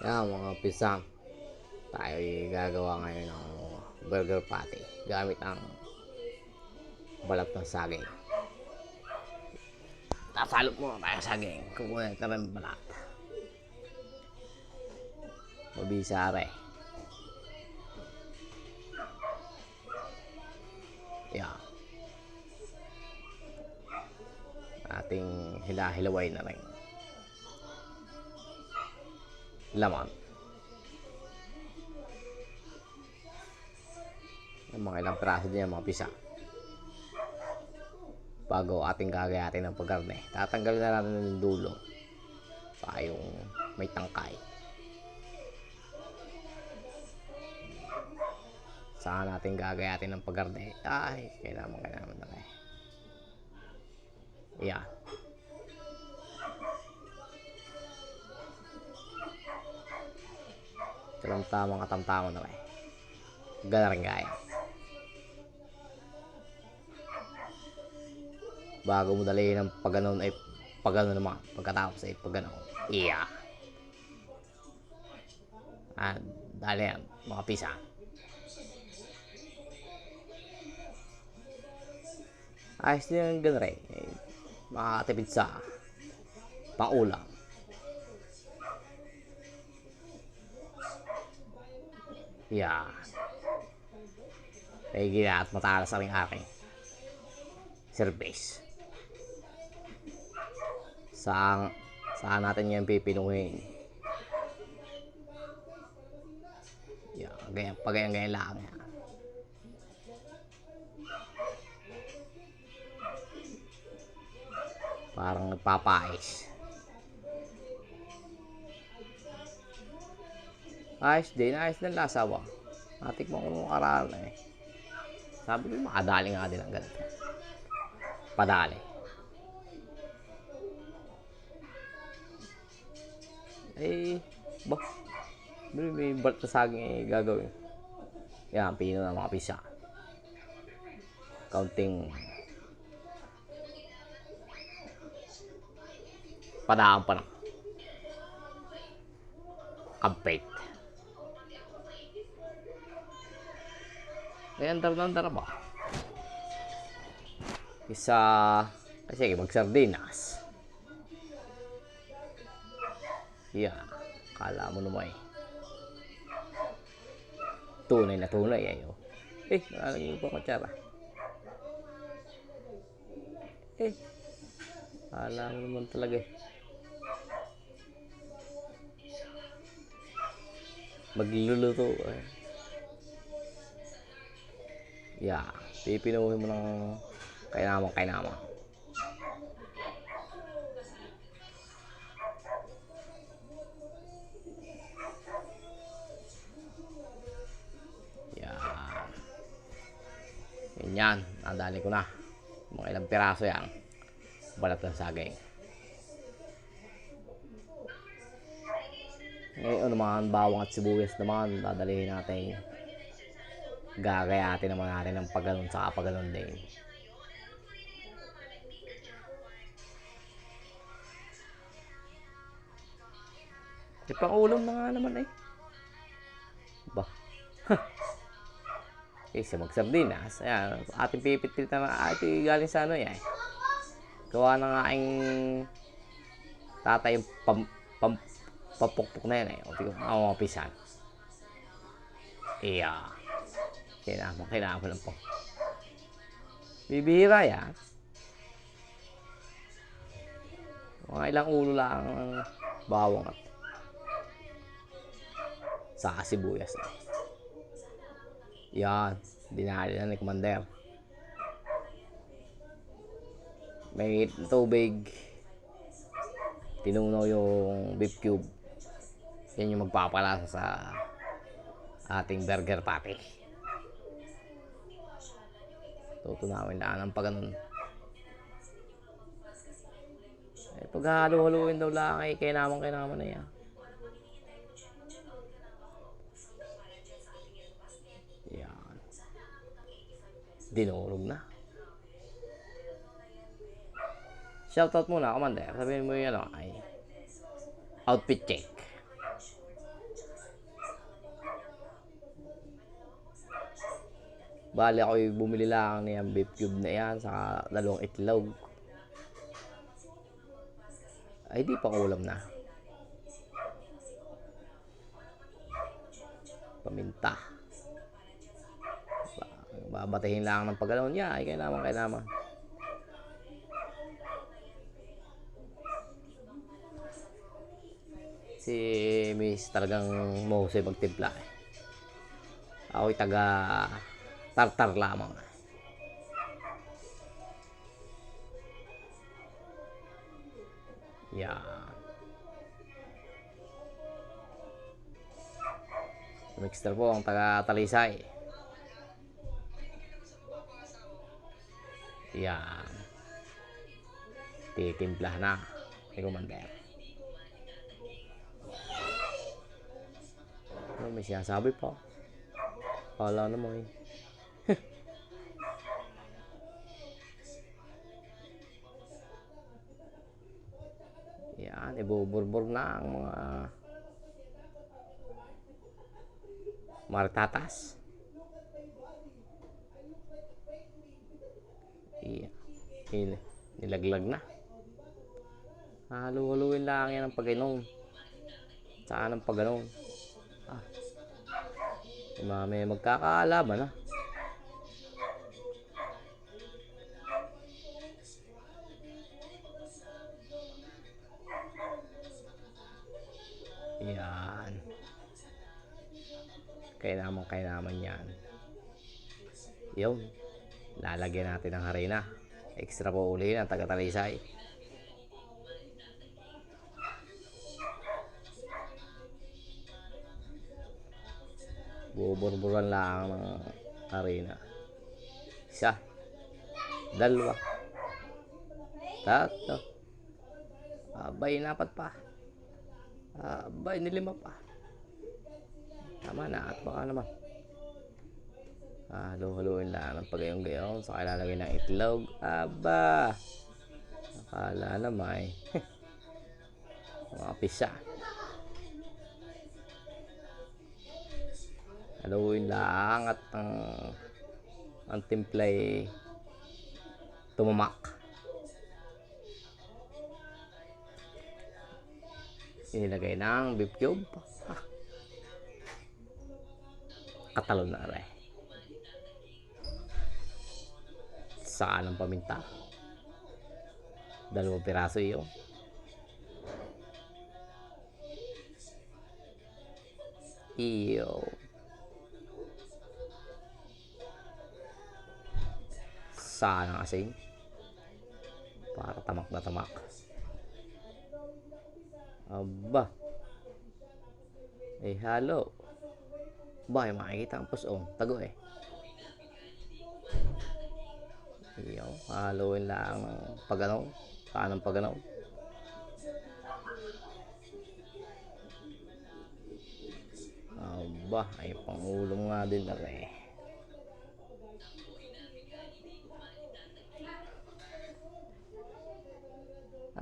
Yan mga pisang, tayo ay gagawa ngayon ng burger patty gamit ang balat ng saging. Nasalop mo tayo saging, kukunin natin ang balat. Mabisare. Yan. Ating hilahilaway na rin laman. Yung mga ilang piraso din yung mga pisa. Bago ating gagayatin ng pagkarne, tatanggalin na natin yung dulo sa yung may tangkay. Saan natin gagayatin ng pagkarne? Ay, kailangan na kayo. Yan. Tamang katamtama na kayo. Gana rin kaya. Bago mo dalihin ng pagganon ay pagganon naman. Pagkatapos ay pagganon. Iya. Dali yan, mga pisa. Ayos din yung gano'n rin. Makakatipid sa pang-ulam. Iya. Ay gina at matalas ang aking service. Saan natin yan pipinuhin? Yan, pagayang-gayang lang yan. Parang nagpapais. Ayos din lasa ba? Natikman ko nung karaan eh. Sabi ko makadali nga din ang ganito. Padali. May balat na saging eh gagawin. Yan, pino ng mga pisa. Kaunting padaan pa na. Kampet. Andar ba? Isa, kasi mag-sardinas. Yan, kala mo naman eh. Tunay na tunay eh. Nakalagay ko pa kutsara. Kala mo naman talaga eh. Magluluto eh. Yeah, pipinuhin mo ng kainamang. Yan, nadali ko na. Mga ilang piraso yan. Balat ng saging. Ngayon naman, bawang at sibuyas naman, dadalihin natin. Gagayatin naman natin ng pagganon sa pagganon din. Pang-ulam na nga naman eh. Ba? Isa mag-sardinas. Ayan, ating pipit-pit na ito galing sa ano yan. Gawa ng aking tatay yung pampukpuk na yan eh. O tigong mga pisan. Iya. Kailangan lang po. Bibihira yan. Mga ilang ulo lang bawang at sa sibuyas na. Yan, dinali na ni Commander. May tubig. Tinunaw yung beef cube. Yan yung magpapalasa sa ating burger patty. Tutunawin lang ng pagganon. Pag halo-haluin daw lang ay kainaman na yan. Yan. Dinurog na. Shoutout muna, Commander. Sabihin mo yun, ay outfit check. Bali ako'y bumili lang niyang beef cube na yan sa dalawang itlog. Ay di pang ulam na. Paminta. Babatahin lang ng pagalaw niya. Ay kay naman. Si Miss talagang mahusay magtimpla eh. Ako'y taga tartar lamang. Yan. Mixter po ang taga Talisay. Yan. Titimpla na ni Commander. May sinasabi pa. Kala naman eh. Yan, ibuburbur na ang mga martatas. Yan. Nilaglag na. Halu-haluin lang yan ang pag-inom. Saan ang pag-inom? May magkakaalaman na. Yan. Kaya naman yan. Yun. Lalagyan natin ng harina. Extra po uli ng taga-Talisay. Buburburan lang ng harina. Isa. Dalawa. Tatlo. Abay, napat pa. Abay, nilima pa. Tama na at baka naman. Halu-haluin lang ng pagayong-gayong. Saka ilalagay ng itlog. Aba. Akala naman eh. Mga pisa. Haluin lang at ang timplay tumamak. Inilagay ng beef cube. Katalon na rin. Saan ang paminta? 2 piraso yun. Iyo. Saan ang asin? Para tamak na tamak. Aba. Halo. Ba, makikita ang pusong. Tago eh. Iyo. Haluin lang ng paganaw. Saan ang paganaw? Aba, ay pangulong nga din na rin.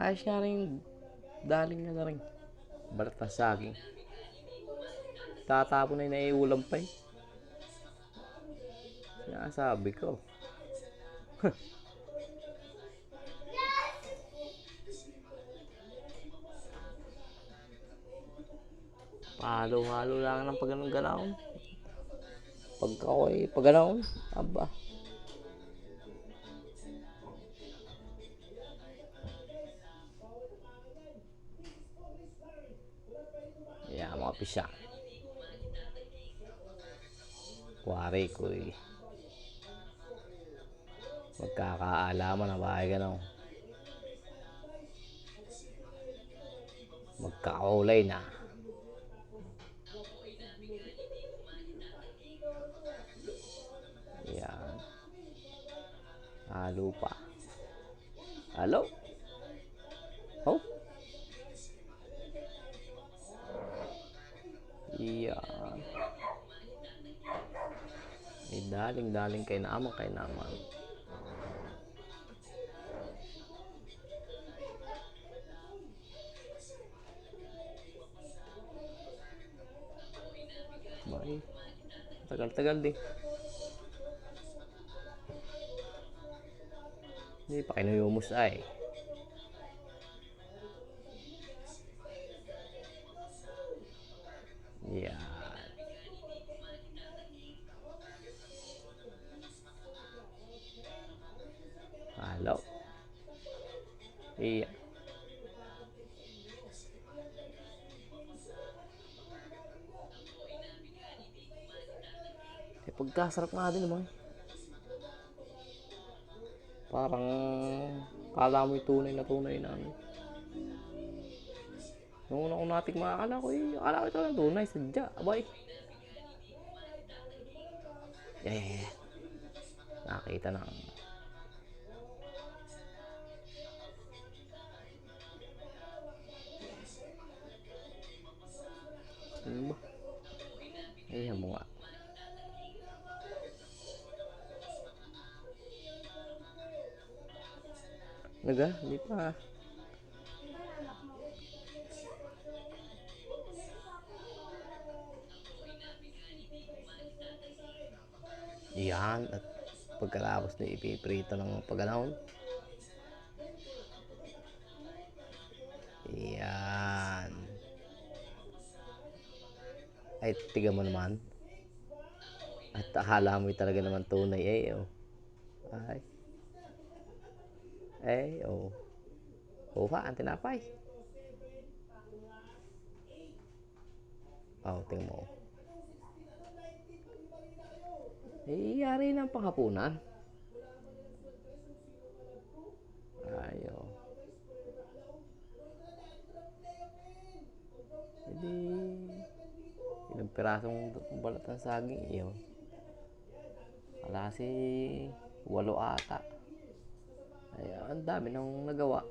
Ayos nga rin. Daling nga na rin. Balat na saging. Tatapon na yung naiulam pa eh. Sinasabi ko. Palo-halo lang ng pag-ganaw. Pagkakoy, pag-ganaw. Aba. Yan, mga pisya. Kuwari ko eh. Magkakaalaman na bahay ganaw. Magkakulay na. Yan. Halo pa. Halo? Oh? Yan. Daling kay naman. Bye. Tagal-tagal din. Hindi pa kinuyumos ay. Yan. Halo. Iya. Pagkasarap nga din naman. Parang kala mo tunay na ano. Nung una ko natikma, akala ko ito lang tunay, sadya, abay. Yeah. Nakita na. Ano ba? Ayan mo nga. Hindi pa. Yan. At pagkatapos na ipiprito ng paganaon. Yan. Ay, tiga mo naman. At akala mo talaga naman tunay eh. Oh. Ay. Eh, oh. Kuha, ang tinapay. Oh, tingnan mo. Eh, yari ng panghapunan. Ayo. Hindi. Ilang pirasong balat ng saging iyo. Wala si 8 ata. Ay, ang dami nang nagawa.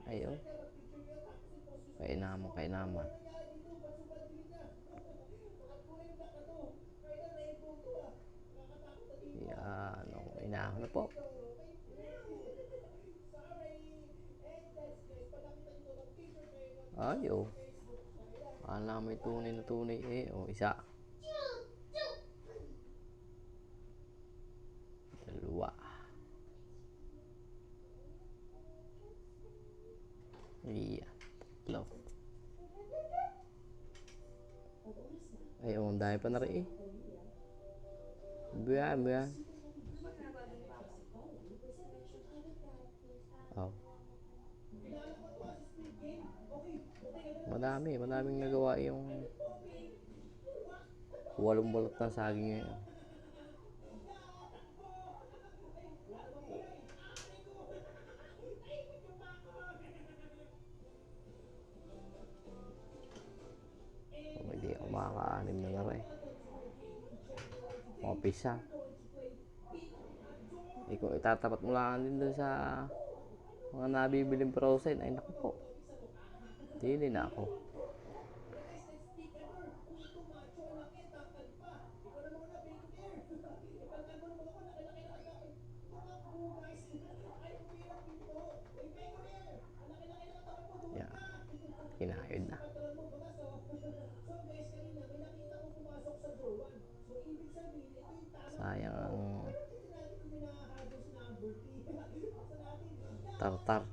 Ayo. Kainaman. Yan. Inahan na po. Ayo. Alam may tunay na tunay eh. O, isa. Dalawa. Iya. Tatlo. Ay, ang dami pa na rin eh. Buyan. Oh. Madaming nagawa yung 8 balot ng saging ngayon. Hindi ako makaka-anim na rin. Pisa. Kung itatapat mo lang din dun sa mga nabibiling frozen, ay naku po. Dili na ako. Yan. Kinayod na. Sayang ang tartar.